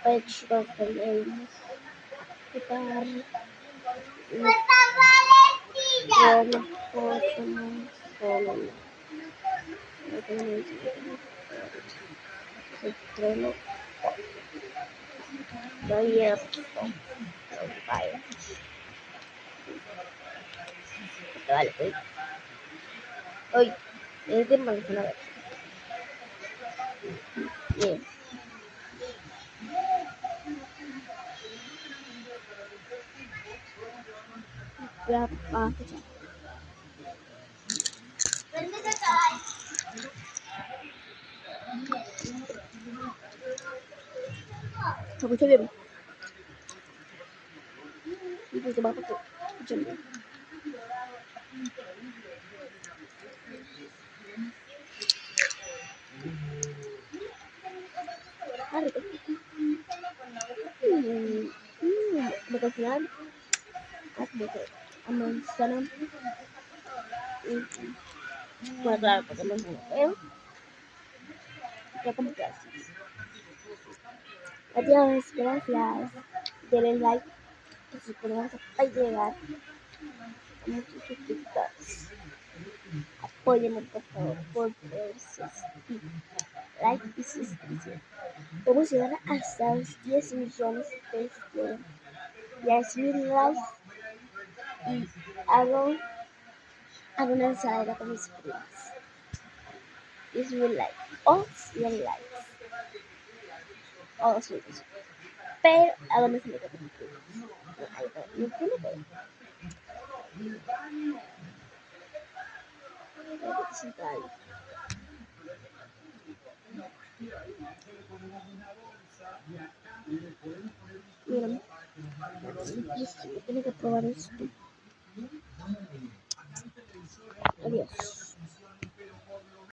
Page los tenemos. Quitar. Estreno. Vale, hoy es de manzana verde. Bien. La página. Se escucha bien. Y pues va porque escucha bien. Porque al final a manzana bueno, claro, porque manzana feo ya como que así. Adiós, gracias, denle like y suscríbanse para llegar a muchos suscriptores. Apóyenme por favor por like y suscripción. Vamos a llegar hasta los 10 millones de ustedes. 10,000 likes y hago una ensalada con mis primas. 10,000 likes o 100 likes o 200, pero hago una ensalada con mis primas. No tiene que miren, tiene que probar esto. Adiós.